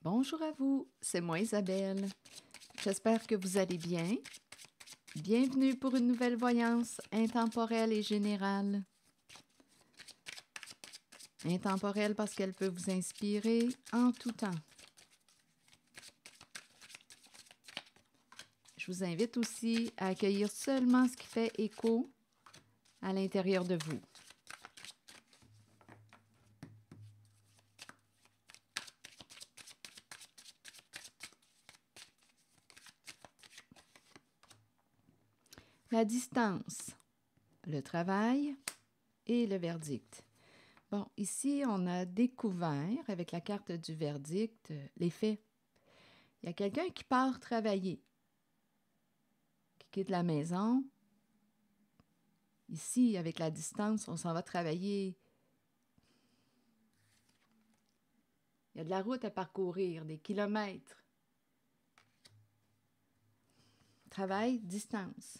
Bonjour à vous, c'est moi Isabelle. J'espère que vous allez bien. Bienvenue pour une nouvelle voyance intemporelle et générale. Intemporelle parce qu'elle peut vous inspirer en tout temps. Je vous invite aussi à accueillir seulement ce qui fait écho à l'intérieur de vous. La distance, le travail et le verdict. Bon, ici, on a découvert, avec la carte du verdict, les faits. Il y a quelqu'un qui part travailler, qui quitte la maison. Ici, avec la distance, on s'en va travailler. Il y a de la route à parcourir, des kilomètres. Travail, distance.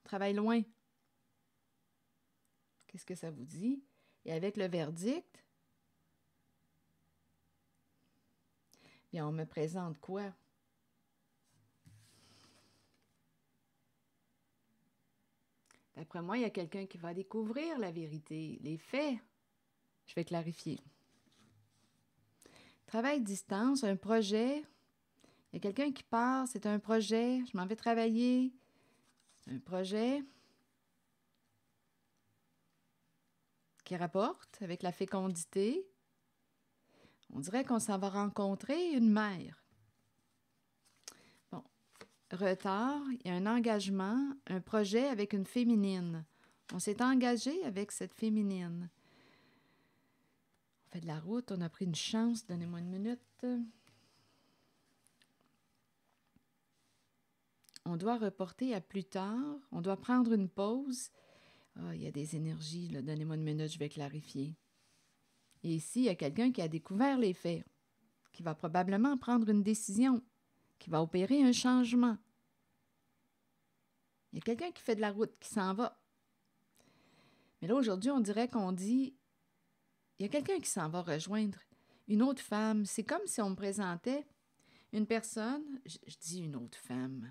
Travail loin. Qu'est-ce que ça vous dit? Et avec le verdict, bien, on me présente quoi? D'après moi, il y a quelqu'un qui va découvrir la vérité, les faits. Je vais clarifier. Travail distance, un projet. Il y a quelqu'un qui part, c'est un projet. Je m'en vais travailler. Un projet qui rapporte avec la fécondité. On dirait qu'on s'en va rencontrer une mère. Bon, retard, il y a un engagement, un projet avec une féminine. On s'est engagé avec cette féminine. On fait de la route, on a pris une chance. Donnez-moi une minute. On doit reporter à plus tard. On doit prendre une pause. Ah, il y a des énergies, là. Donnez-moi une minute, je vais clarifier. Et ici, il y a quelqu'un qui a découvert les faits, qui va probablement prendre une décision, qui va opérer un changement. Il y a quelqu'un qui fait de la route, qui s'en va. Mais là, aujourd'hui, on dirait qu'on dit, il y a quelqu'un qui s'en va rejoindre une autre femme. C'est comme si on me présentait une personne, je dis une autre femme.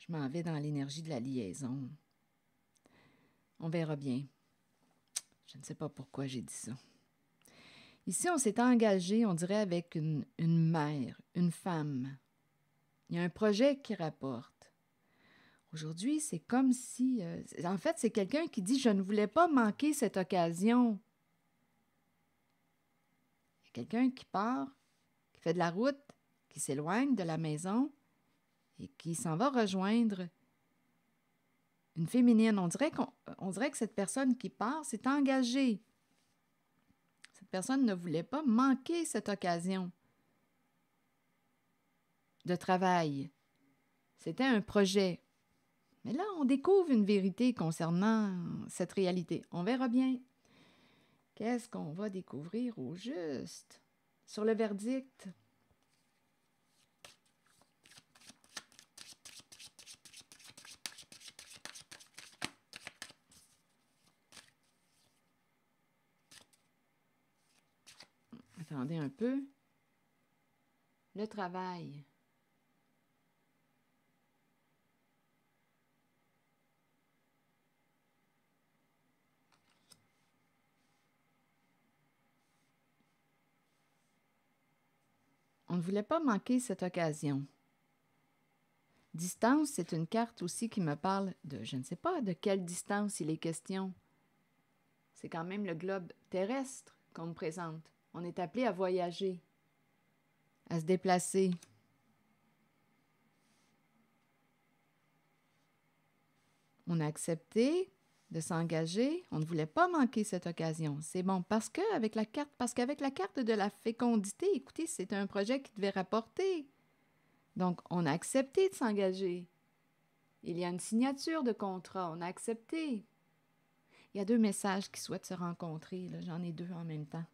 Je m'en vais dans l'énergie de la liaison. On verra bien. Je ne sais pas pourquoi j'ai dit ça. Ici, on s'est engagé, on dirait, avec une mère, une femme. Il y a un projet qui rapporte. Aujourd'hui, c'est comme si... en fait, c'est quelqu'un qui dit « Je ne voulais pas manquer cette occasion ». Il y a quelqu'un qui part, qui fait de la route, qui s'éloigne de la maison et qui s'en va rejoindre une féminine. On dirait que cette personne qui part s'est engagée. Cette personne ne voulait pas manquer cette occasion de travail. C'était un projet. Mais là, on découvre une vérité concernant cette réalité. On verra bien. Qu'est-ce qu'on va découvrir au juste? Sur le verdict. Attendez un peu. Le travail. On ne voulait pas manquer cette occasion. Distance, c'est une carte aussi qui me parle de, je ne sais pas de quelle distance il est question. C'est quand même le globe terrestre qu'on me présente. On est appelé à voyager, à se déplacer. On a accepté de s'engager. On ne voulait pas manquer cette occasion. C'est bon parce qu'avec la carte de la fécondité, écoutez, c'est un projet qui devait rapporter. Donc, on a accepté de s'engager. Il y a une signature de contrat. On a accepté. Il y a deux messages qui souhaitent se rencontrer. Là. J'en ai deux en même temps.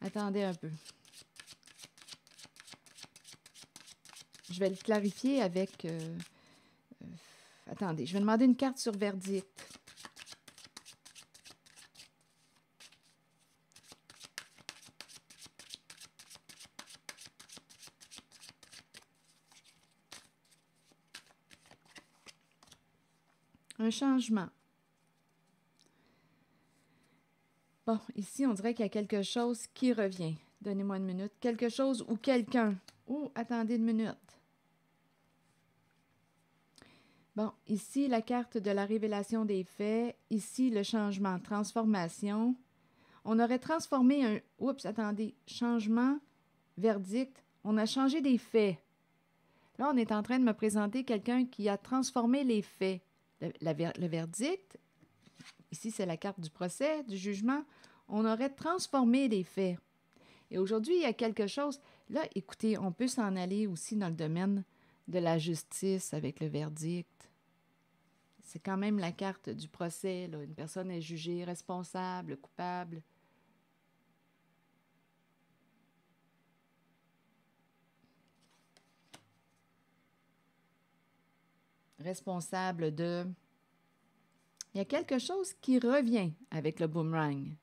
Attendez un peu. Je vais le clarifier avec... attendez, je vais demander une carte sur verdict. Un changement. Bon, ici, on dirait qu'il y a quelque chose qui revient. Donnez-moi une minute. Quelque chose ou quelqu'un. Oh, attendez une minute. Bon, ici, la carte de la révélation des faits. Ici, le changement, transformation. On aurait transformé un... Oups, attendez. Changement, verdict. On a changé des faits. Là, on est en train de me présenter quelqu'un qui a transformé les faits. Le verdict, ici, c'est la carte du procès, du jugement. On aurait transformé les faits. Et aujourd'hui, il y a quelque chose... Là, écoutez, on peut s'en aller aussi dans le domaine de la justice avec le verdict. C'est quand même la carte du procès, là. Une personne est jugée responsable, coupable. Responsable de... Il y a quelque chose qui revient avec le boomerang.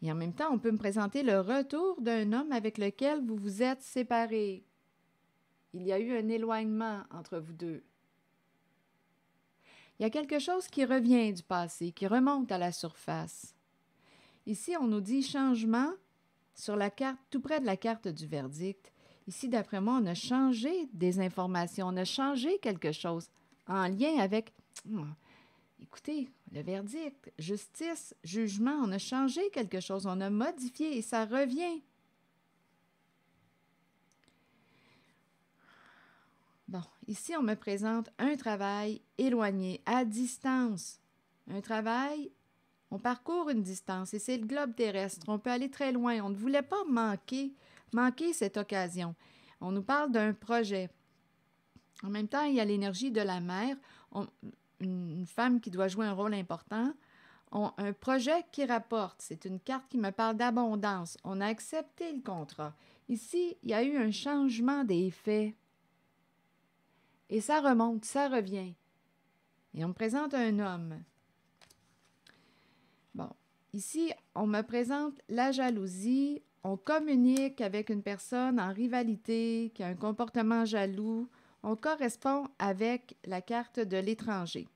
Et en même temps, on peut me présenter le retour d'un homme avec lequel vous vous êtes séparés. Il y a eu un éloignement entre vous deux. Il y a quelque chose qui revient du passé, qui remonte à la surface. Ici, on nous dit changement sur la carte, tout près de la carte du verdict. Ici, d'après moi, on a changé des informations, on a changé quelque chose en lien avec... Écoutez, le verdict, justice, jugement, on a changé quelque chose, on a modifié et ça revient. Bon, ici, on me présente un travail éloigné, à distance. Un travail, on parcourt une distance et c'est le globe terrestre. On peut aller très loin. On ne voulait pas manquer cette occasion. On nous parle d'un projet. En même temps, il y a l'énergie de la mère. Une femme qui doit jouer un rôle important. Un projet qui rapporte. C'est une carte qui me parle d'abondance. On a accepté le contrat. Ici, il y a eu un changement des faits. Et ça remonte, ça revient. Et on me présente un homme. Bon, ici, on me présente la jalousie. On communique avec une personne en rivalité, qui a un comportement jaloux. On correspond avec la carte de l'étranger.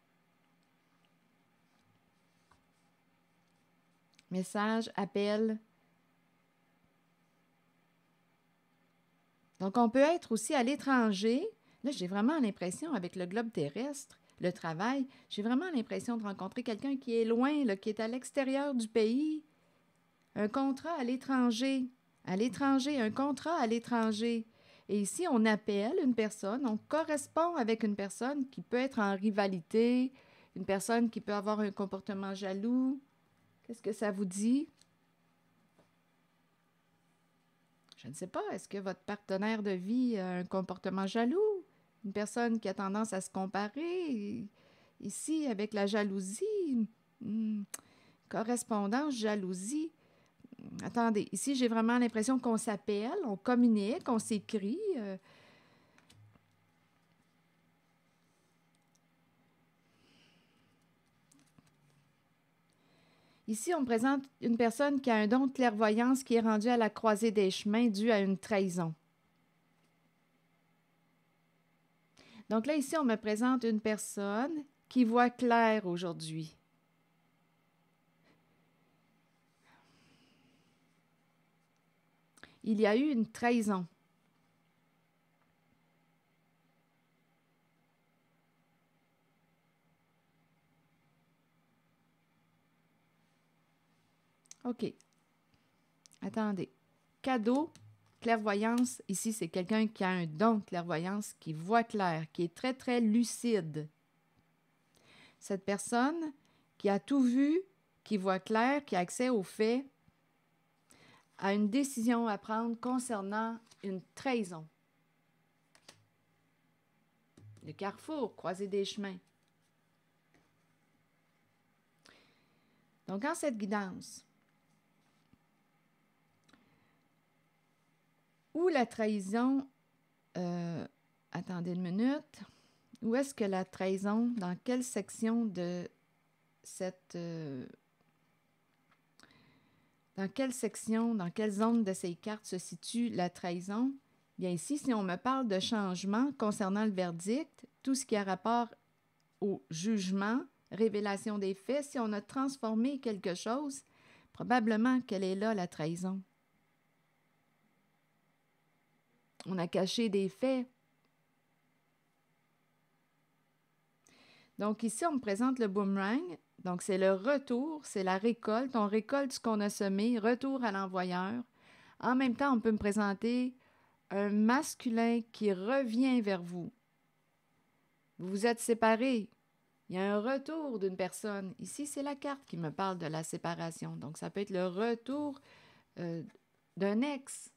Message, appel. Donc, on peut être aussi à l'étranger. Là, j'ai vraiment l'impression, avec le globe terrestre, le travail, j'ai vraiment l'impression de rencontrer quelqu'un qui est loin, là, qui est à l'extérieur du pays. Un contrat à l'étranger, un contrat à l'étranger. Et ici, on appelle une personne, on correspond avec une personne qui peut être en rivalité, une personne qui peut avoir un comportement jaloux. Qu'est-ce que ça vous dit? Je ne sais pas, est-ce que votre partenaire de vie a un comportement jaloux? Une personne qui a tendance à se comparer? Ici, avec la jalousie, correspondance, jalousie. Attendez, ici, j'ai vraiment l'impression qu'on s'appelle, on communique, on s'écrit. Ici, on me présente une personne qui a un don de clairvoyance qui est rendu à la croisée des chemins dû à une trahison. Donc là, ici, on me présente une personne qui voit clair aujourd'hui. Il y a eu une trahison. OK. Attendez. Cadeau, clairvoyance. Ici, c'est quelqu'un qui a un don de clairvoyance, qui voit clair, qui est très, très lucide. Cette personne qui a tout vu, qui voit clair, qui a accès aux faits, a une décision à prendre concernant une trahison. Le carrefour, croisée des chemins. Donc, en cette guidance, où la trahison... attendez une minute. Où est-ce que la trahison, dans quelle section de cette... dans quelle section, dans quelle zone de ces cartes se situe la trahison? Bien ici, si on me parle de changement concernant le verdict, tout ce qui a rapport au jugement, révélation des faits, si on a transformé quelque chose, probablement qu'elle est là, la trahison. On a caché des faits. Donc ici, on me présente le boomerang. Donc c'est le retour, c'est la récolte. On récolte ce qu'on a semé, retour à l'envoyeur. En même temps, on peut me présenter un masculin qui revient vers vous. Vous vous êtes séparés. Il y a un retour d'une personne. Ici, c'est la carte qui me parle de la séparation. Donc, ça peut être le retour d'un ex.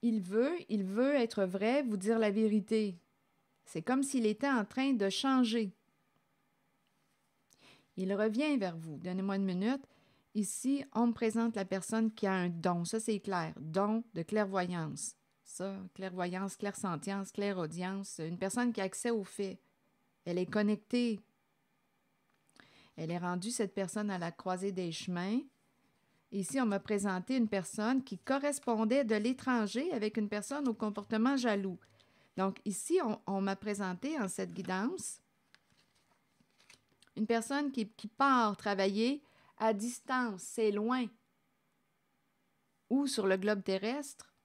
Il veut être vrai, vous dire la vérité. C'est comme s'il était en train de changer. Il revient vers vous. Donnez-moi une minute. Ici, on me présente la personne qui a un don. Ça, c'est clair. Don de clairvoyance. Ça, clairvoyance, clairsentience, clairaudience. Une personne qui a accès aux faits. Elle est connectée. Elle est rendue, cette personne, à la croisée des chemins. Ici, on m'a présenté une personne qui correspondait de l'étranger avec une personne au comportement jaloux. Donc, ici, on m'a présenté en cette guidance une personne qui part travailler à distance, c'est loin, ou sur le globe terrestre.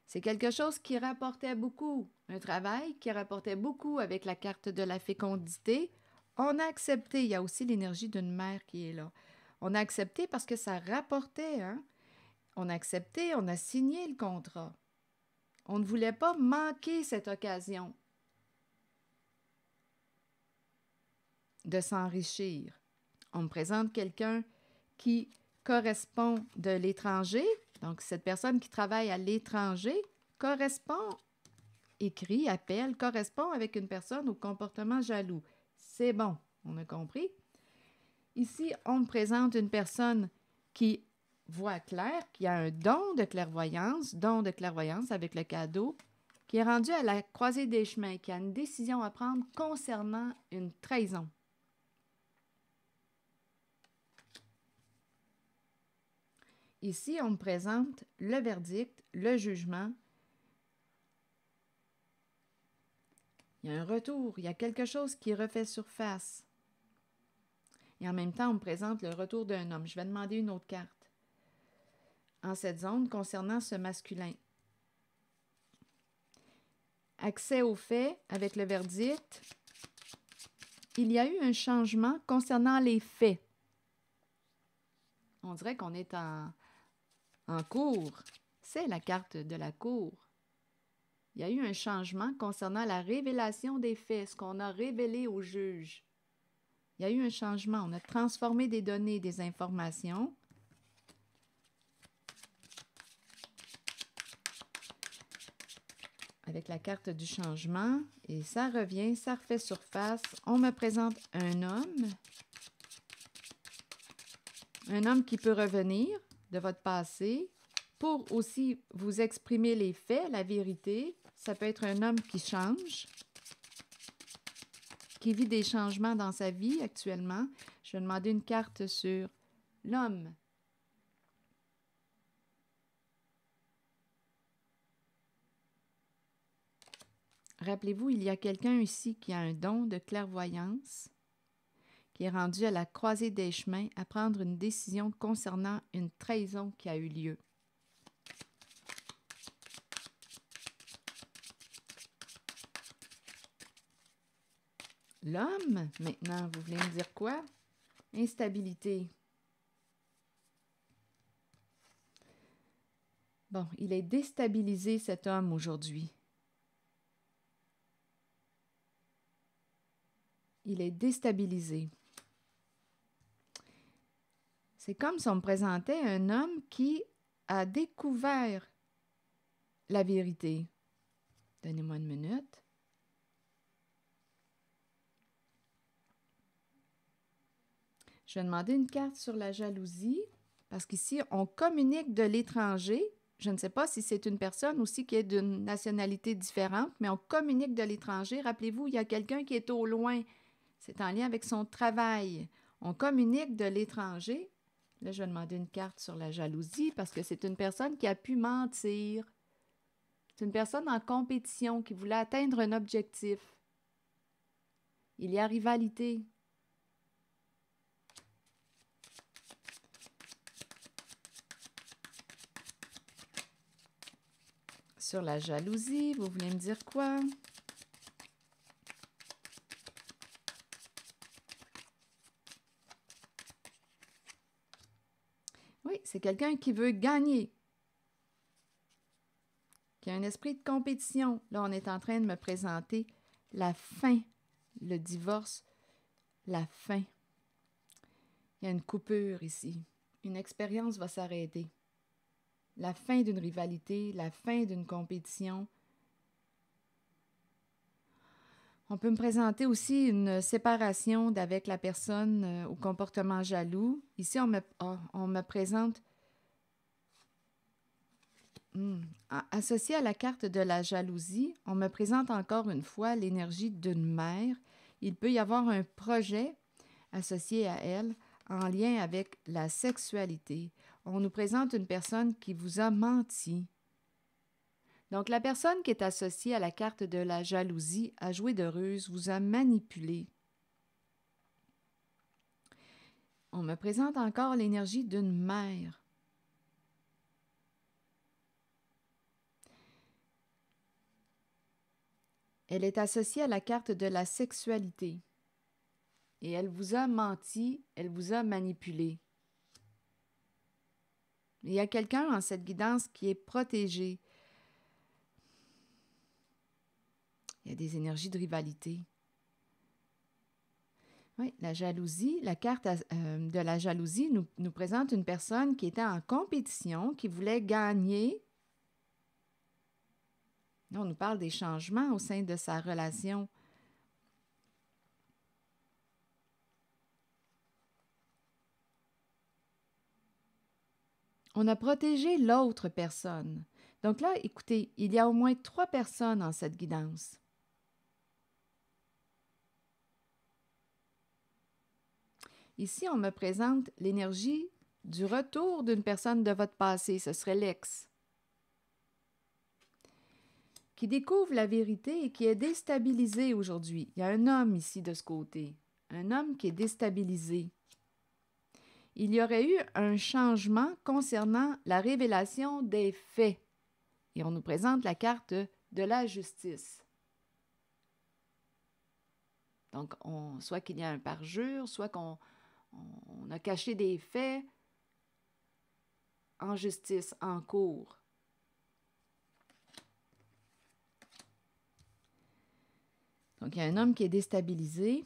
C'est quelque chose qui rapportait beaucoup, un travail qui rapportait beaucoup avec la carte de la fécondité. On a accepté, il y a aussi l'énergie d'une mère qui est là. On a accepté parce que ça rapportait, hein? On a accepté, on a signé le contrat. On ne voulait pas manquer cette occasion de s'enrichir. On me présente quelqu'un qui correspond de l'étranger. Donc, cette personne qui travaille à l'étranger correspond, écrit, appelle, correspond avec une personne au comportement jaloux. C'est bon, on a compris. Ici, on me présente une personne qui voit clair, qui a un don de clairvoyance avec le cadeau, qui est rendu à la croisée des chemins, qui a une décision à prendre concernant une trahison. Ici, on me présente le verdict, le jugement. Il y a un retour, il y a quelque chose qui refait surface. Et en même temps, on me présente le retour d'un homme. Je vais demander une autre carte en cette zone concernant ce masculin. Accès aux faits avec le verdict. Il y a eu un changement concernant les faits. On dirait qu'on est en cours. C'est la carte de la cour. Il y a eu un changement concernant la révélation des faits, ce qu'on a révélé au juge. Il y a eu un changement. On a transformé des données, des informations. Avec la carte du changement. Et ça revient, ça refait surface. On me présente un homme. Un homme qui peut revenir de votre passé pour aussi vous exprimer les faits, la vérité. Ça peut être un homme qui change, qui vit des changements dans sa vie actuellement. Je vais demander une carte sur l'homme. Rappelez-vous, il y a quelqu'un ici qui a un don de clairvoyance, qui est rendu à la croisée des chemins à prendre une décision concernant une trahison qui a eu lieu. L'homme, maintenant, vous voulez me dire quoi? Instabilité. Bon, il est déstabilisé, cet homme, aujourd'hui. Il est déstabilisé. C'est comme si on me présentait un homme qui a découvert la vérité. Donnez-moi une minute. Je vais demander une carte sur la jalousie, parce qu'ici, on communique de l'étranger. Je ne sais pas si c'est une personne aussi qui est d'une nationalité différente, mais on communique de l'étranger. Rappelez-vous, il y a quelqu'un qui est au loin. C'est en lien avec son travail. On communique de l'étranger Là, je vais demander une carte sur la jalousie parce que c'est une personne qui a pu mentir. C'est une personne en compétition qui voulait atteindre un objectif. Il y a rivalité. Sur la jalousie, vous voulez me dire quoi? Oui, c'est quelqu'un qui veut gagner, qui a un esprit de compétition. Là, on est en train de me présenter la fin, le divorce, la fin. Il y a une coupure ici. Une expérience va s'arrêter. La fin d'une rivalité, la fin d'une compétition. On peut me présenter aussi une séparation d'avec la personne au comportement jaloux. Ici, on me présente associé à la carte de la jalousie, on me présente encore une fois l'énergie d'une mère. Il peut y avoir un projet associé à elle en lien avec la sexualité. On nous présente une personne qui vous a menti. Donc, la personne qui est associée à la carte de la jalousie a joué de ruse, vous a manipulé. On me présente encore l'énergie d'une mère. Elle est associée à la carte de la sexualité. Et elle vous a menti, elle vous a manipulé. Il y a quelqu'un en cette guidance qui est protégé. Il y a des énergies de rivalité. Oui, la jalousie, la carte de la jalousie nous présente une personne qui était en compétition, qui voulait gagner. Là, on nous parle des changements au sein de sa relation. On a protégé l'autre personne. Donc là, écoutez, il y a au moins 3 personnes en cette guidance. Ici, on me présente l'énergie du retour d'une personne de votre passé, ce serait l'ex, qui découvre la vérité et qui est déstabilisé aujourd'hui. Il y a un homme ici de ce côté, un homme qui est déstabilisé. Il y aurait eu un changement concernant la révélation des faits. Et on nous présente la carte de la justice. Donc, soit qu'il y a un parjure, soit qu'on a caché des faits en justice, en cours. Donc, il y a un homme qui est déstabilisé.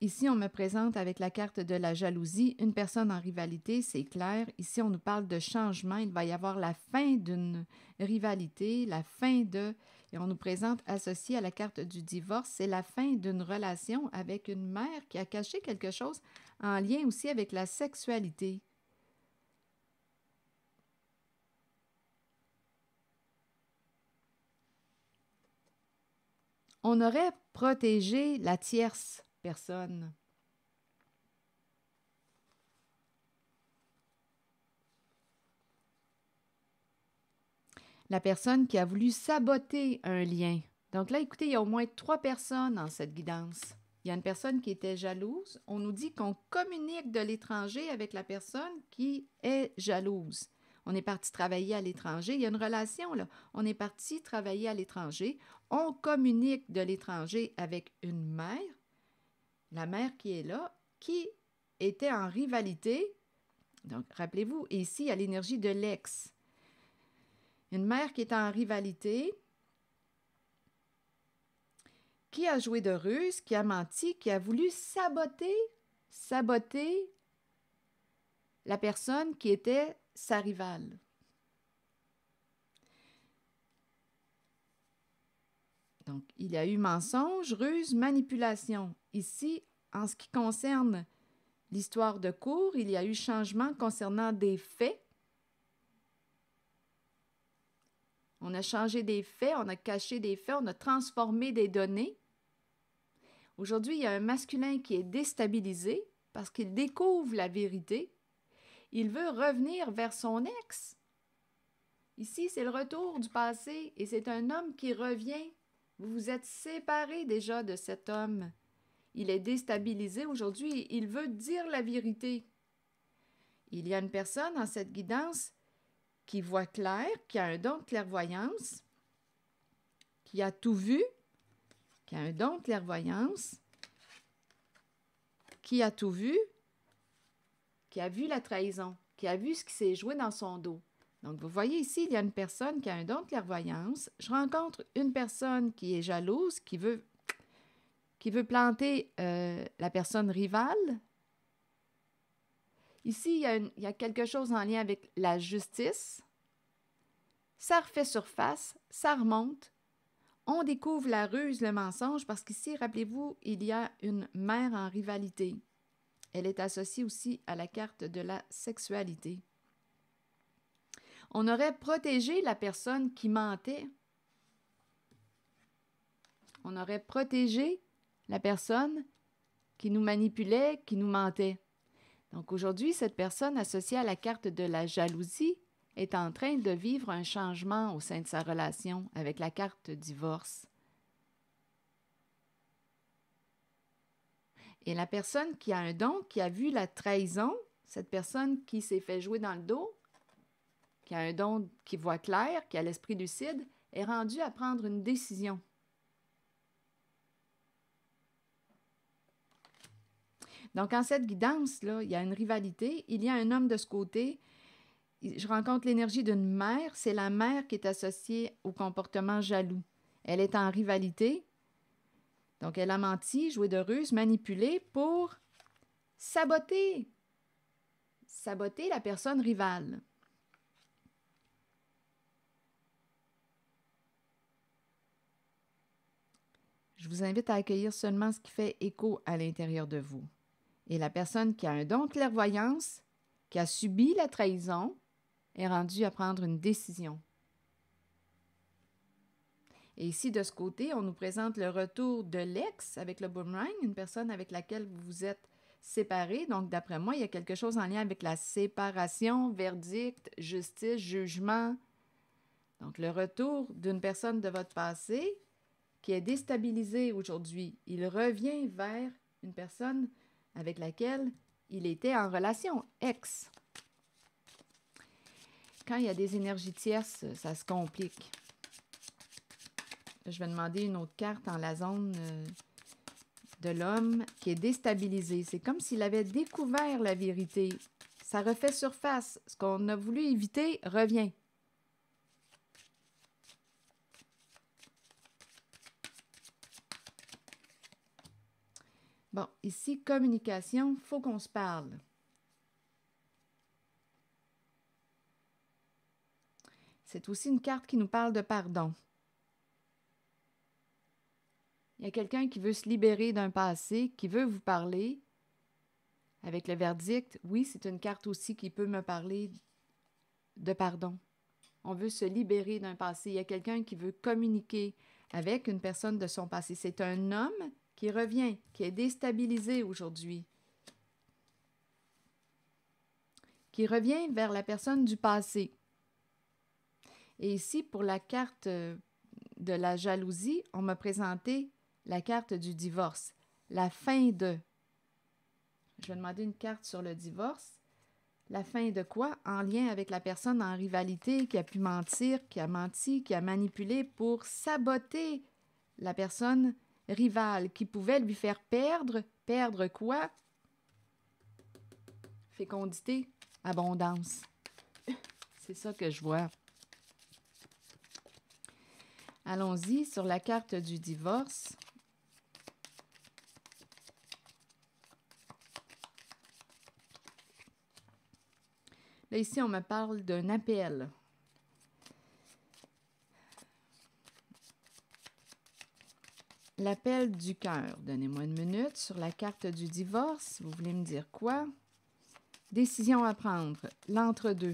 Ici, on me présente avec la carte de la jalousie une personne en rivalité, c'est clair. Ici, on nous parle de changement. Il va y avoir la fin d'une rivalité, la fin de... Et on nous présente associé à la carte du divorce, c'est la fin d'une relation avec une mère qui a caché quelque chose en lien aussi avec la sexualité. On aurait protégé la tierce personne. La personne qui a voulu saboter un lien. Donc là, écoutez, il y a au moins 3 personnes dans cette guidance. Il y a une personne qui était jalouse. On nous dit qu'on communique de l'étranger avec la personne qui est jalouse. On est parti travailler à l'étranger. Il y a une relation, là. On est parti travailler à l'étranger. On communique de l'étranger avec une mère, la mère qui est là, qui était en rivalité. Donc, rappelez-vous, ici, il y a l'énergie de l'ex. Une mère qui est en rivalité, qui a joué de ruse, qui a menti, qui a voulu saboter la personne qui était sa rivale. Donc, il y a eu mensonge, ruse, manipulation. Ici, en ce qui concerne l'histoire de cours, il y a eu changement concernant des faits. On a changé des faits, on a caché des faits, on a transformé des données. Aujourd'hui, il y a un masculin qui est déstabilisé parce qu'il découvre la vérité Il veut revenir vers son ex. Ici, c'est le retour du passé et c'est un homme qui revient. Vous vous êtes séparés déjà de cet homme. Il est déstabilisé aujourd'hui et il veut dire la vérité. Il y a une personne dans cette guidance qui voit clair, qui a un don de clairvoyance, qui a tout vu, qui a un don de clairvoyance, qui a tout vu, qui a vu la trahison, qui a vu ce qui s'est joué dans son dos. Donc, vous voyez ici, il y a une personne qui a un don de clairvoyance. Je rencontre une personne qui est jalouse, qui veut planter la personne rivale. Ici, il y a quelque chose en lien avec la justice. Ça refait surface, ça remonte. On découvre la ruse, le mensonge, parce qu'ici, rappelez-vous, il y a une mère en rivalité. Elle est associée aussi à la carte de la sexualité. On aurait protégé la personne qui mentait. On aurait protégé la personne qui nous manipulait, qui nous mentait. Donc aujourd'hui, cette personne associée à la carte de la jalousie est en train de vivre un changement au sein de sa relation avec la carte divorce. Et la personne qui a un don, qui a vu la trahison, cette personne qui s'est fait jouer dans le dos, qui a un don qui voit clair, qui a l'esprit lucide, est rendue à prendre une décision. Donc, en cette guidance-là, il y a une rivalité, il y a un homme de ce côté. Je rencontre l'énergie d'une mère, c'est la mère qui est associée au comportement jaloux. Elle est en rivalité, donc elle a menti, joué de ruse, manipulé pour saboter la personne rivale. Je vous invite à accueillir seulement ce qui fait écho à l'intérieur de vous. Et la personne qui a un don de clairvoyance, qui a subi la trahison, est rendue à prendre une décision. Et ici, de ce côté, on nous présente le retour de l'ex avec le boomerang, une personne avec laquelle vous vous êtes séparés. Donc, d'après moi, il y a quelque chose en lien avec la séparation, verdict, justice, jugement. Donc, le retour d'une personne de votre passé qui est déstabilisée aujourd'hui. Il revient vers une personne avec laquelle il était en relation, ex. Quand il y a des énergies tierces, ça se complique. Je vais demander une autre carte en la zone de l'homme qui est déstabilisé. C'est comme s'il avait découvert la vérité. Ça refait surface. Ce qu'on a voulu éviter revient. Bon, ici, communication, il faut qu'on se parle. C'est aussi une carte qui nous parle de pardon. Il y a quelqu'un qui veut se libérer d'un passé, qui veut vous parler. Avec le verdict, oui, c'est une carte aussi qui peut me parler de pardon. On veut se libérer d'un passé. Il y a quelqu'un qui veut communiquer avec une personne de son passé. C'est un homme qui revient, qui est déstabilisé aujourd'hui, qui revient vers la personne du passé. Et ici, pour la carte de la jalousie, on m'a présenté la carte du divorce, la fin de. Je vais demander une carte sur le divorce. La fin de quoi? En lien avec la personne en rivalité qui a pu mentir, qui a menti, qui a manipulé pour saboter la personne rivale, qui pouvait lui faire perdre. Perdre quoi? Fécondité, abondance. C'est ça que je vois. Allons-y sur la carte du divorce. Là, ici, on me parle d'un appel. L'appel du cœur. Donnez-moi une minute. Sur la carte du divorce, vous voulez me dire quoi? Décision à prendre. L'entre-deux.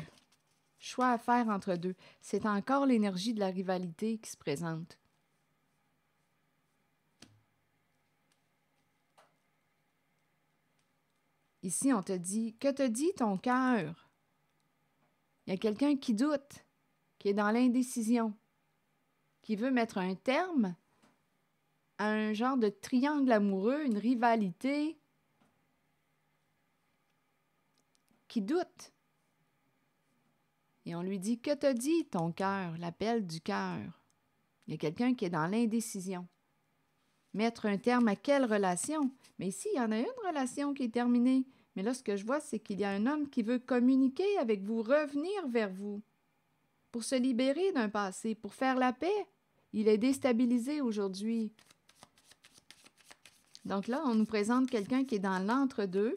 Choix à faire entre deux. C'est encore l'énergie de la rivalité qui se présente. Ici, on te dit, que te dit ton cœur? Il y a quelqu'un qui doute, qui est dans l'indécision, qui veut mettre un terme à un genre de triangle amoureux, une rivalité, qui doute. Et on lui dit, que te dit ton cœur, l'appel du cœur? Il y a quelqu'un qui est dans l'indécision. Mettre un terme à quelle relation? Mais ici, il y en a une relation qui est terminée. Mais là, ce que je vois, c'est qu'il y a un homme qui veut communiquer avec vous, revenir vers vous, pour se libérer d'un passé, pour faire la paix. Il est déstabilisé aujourd'hui. Donc là, on nous présente quelqu'un qui est dans l'entre-deux,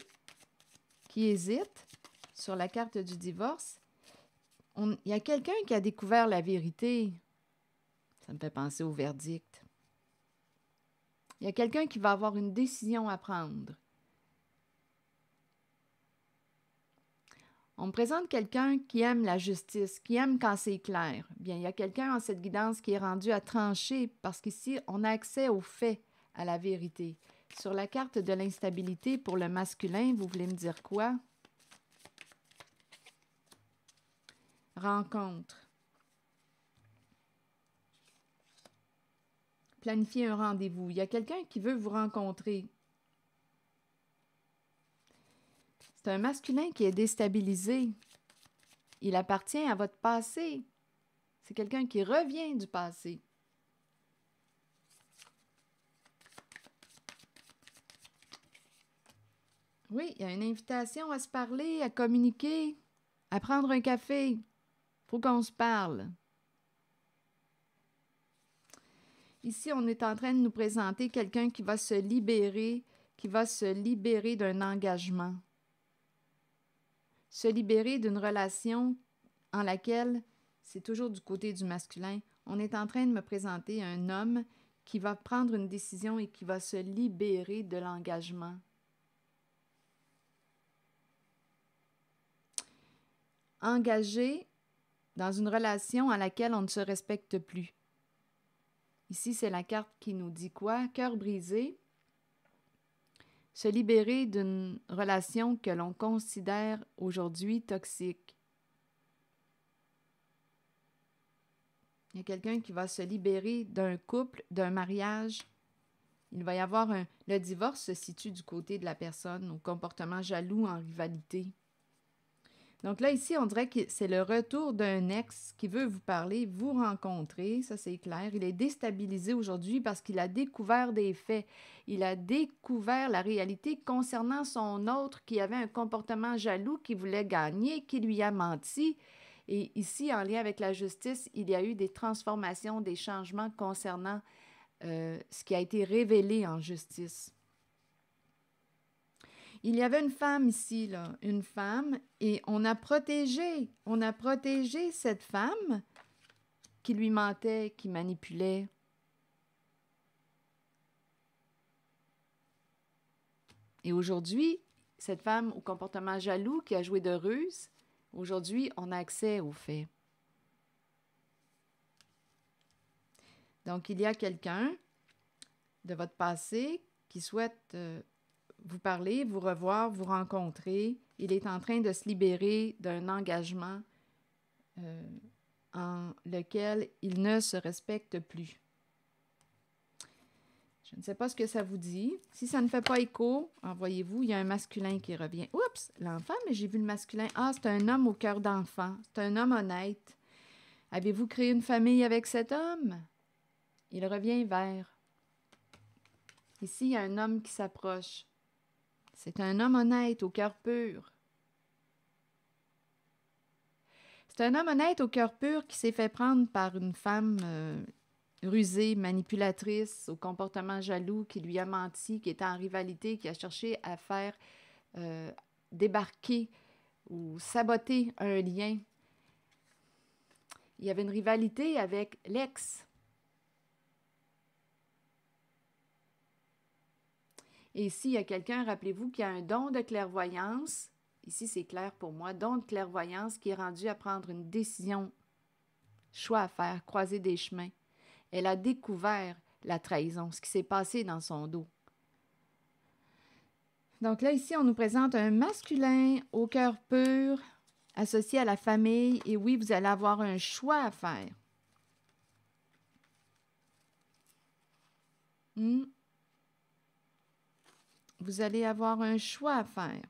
qui hésite sur la carte du divorce. Il y a quelqu'un qui a découvert la vérité. Ça me fait penser au verdict. Il y a quelqu'un qui va avoir une décision à prendre. On me présente quelqu'un qui aime la justice, qui aime quand c'est clair. Bien, il y a quelqu'un en cette guidance qui est rendu à trancher parce qu'ici, on a accès aux faits, à la vérité. Sur la carte de l'instabilité pour le masculin, vous voulez me dire quoi? Rencontre. Planifier un rendez-vous. Il y a quelqu'un qui veut vous rencontrer. C'est un masculin qui est déstabilisé. Il appartient à votre passé. C'est quelqu'un qui revient du passé. Oui, il y a une invitation à se parler, à communiquer, à prendre un café. Il faut qu'on se parle. Ici, on est en train de nous présenter quelqu'un qui va se libérer d'un engagement. Se libérer d'une relation en laquelle, c'est toujours du côté du masculin, on est en train de me présenter un homme qui va prendre une décision et qui va se libérer de l'engagement. Engagé dans une relation à laquelle on ne se respecte plus. Ici, c'est la carte qui nous dit quoi? Cœur brisé. Se libérer d'une relation que l'on considère aujourd'hui toxique. Il y a quelqu'un qui va se libérer d'un couple, d'un mariage. Il va y avoir le divorce se situe du côté de la personne, au comportement jaloux, en rivalité. Donc là, ici, on dirait que c'est le retour d'un ex qui veut vous parler, vous rencontrer, ça c'est clair. Il est déstabilisé aujourd'hui parce qu'il a découvert des faits. Il a découvert la réalité concernant son autre qui avait un comportement jaloux, qui voulait gagner, qui lui a menti. Et ici, en lien avec la justice, il y a eu des transformations, des changements concernant ce qui a été révélé en justice. Il y avait une femme ici, là, une femme, et on a protégé cette femme qui lui mentait, qui manipulait. Et aujourd'hui, cette femme au comportement jaloux qui a joué de ruse, aujourd'hui, on a accès aux faits. Donc, il y a quelqu'un de votre passé qui souhaite vous parler, vous revoir, vous rencontrer. Il est en train de se libérer d'un engagement en lequel il ne se respecte plus. Je ne sais pas ce que ça vous dit. Si ça ne fait pas écho, envoyez-vous, il y a un masculin qui revient. Oups, l'enfant, mais j'ai vu le masculin. Ah, c'est un homme au cœur d'enfant. C'est un homme honnête. Avez-vous créé une famille avec cet homme? Il revient vers. Ici, il y a un homme qui s'approche. C'est un homme honnête, au cœur pur. C'est un homme honnête, au cœur pur, qui s'est fait prendre par une femme rusée, manipulatrice, au comportement jaloux, qui lui a menti, qui était en rivalité, qui a cherché à faire débarquer ou saboter un lien. Il y avait une rivalité avec l'ex. Et ici, il y a quelqu'un, rappelez-vous, qui a un don de clairvoyance. Ici, c'est clair pour moi. Don de clairvoyance qui est rendu à prendre une décision, choix à faire, croiser des chemins. Elle a découvert la trahison, ce qui s'est passé dans son dos. Donc là, ici, on nous présente un masculin au cœur pur associé à la famille. Et oui, vous allez avoir un choix à faire. Vous allez avoir un choix à faire.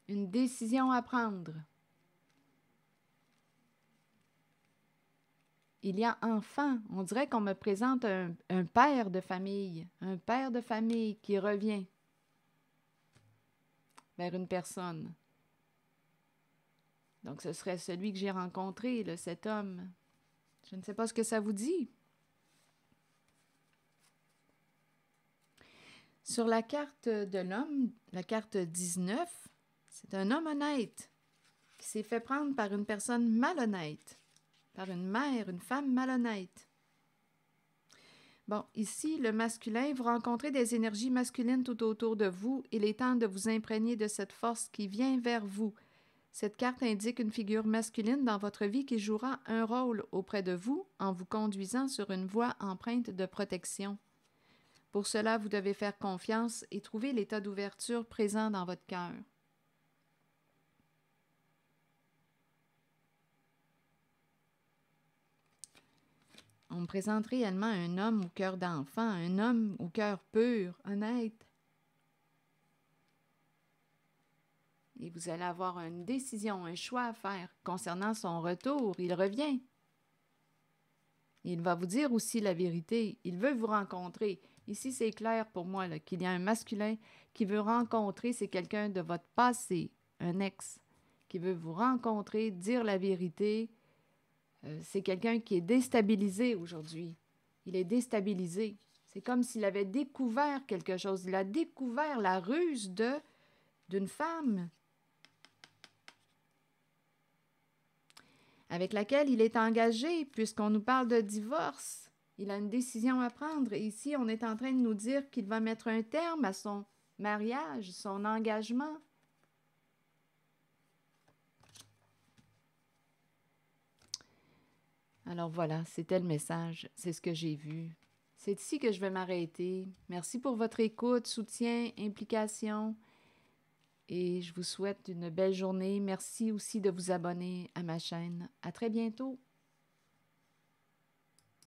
Une décision à prendre. Il y a enfant. On dirait qu'on me présente un père de famille. Un père de famille qui revient vers une personne. Donc, ce serait celui que j'ai rencontré, là, cet homme. Je ne sais pas ce que ça vous dit. Sur la carte de l'homme, la carte 19, c'est un homme honnête qui s'est fait prendre par une personne malhonnête, par une mère, une femme malhonnête. Bon, ici, le masculin, vous rencontrez des énergies masculines tout autour de vous. Il est temps de vous imprégner de cette force qui vient vers vous. Cette carte indique une figure masculine dans votre vie qui jouera un rôle auprès de vous en vous conduisant sur une voie empreinte de protection. Pour cela, vous devez faire confiance et trouver l'état d'ouverture présent dans votre cœur. On me présente réellement un homme au cœur d'enfant, un homme au cœur pur, honnête. Et vous allez avoir une décision, un choix à faire concernant son retour. Il revient. Il va vous dire aussi la vérité. Il veut vous rencontrer. Ici, c'est clair pour moi là, qu'il y a un masculin qui veut rencontrer, c'est quelqu'un de votre passé, un ex, qui veut vous rencontrer, dire la vérité. C'est quelqu'un qui est déstabilisé aujourd'hui. Il est déstabilisé. C'est comme s'il avait découvert quelque chose. Il a découvert la ruse d'une femme avec laquelle il est engagé, puisqu'on nous parle de divorce. Il a une décision à prendre. Et ici, on est en train de nous dire qu'il va mettre un terme à son mariage, son engagement. Alors voilà, c'était le message. C'est ce que j'ai vu. C'est ici que je vais m'arrêter. Merci pour votre écoute, soutien, implication. Et je vous souhaite une belle journée. Merci aussi de vous abonner à ma chaîne. À très bientôt.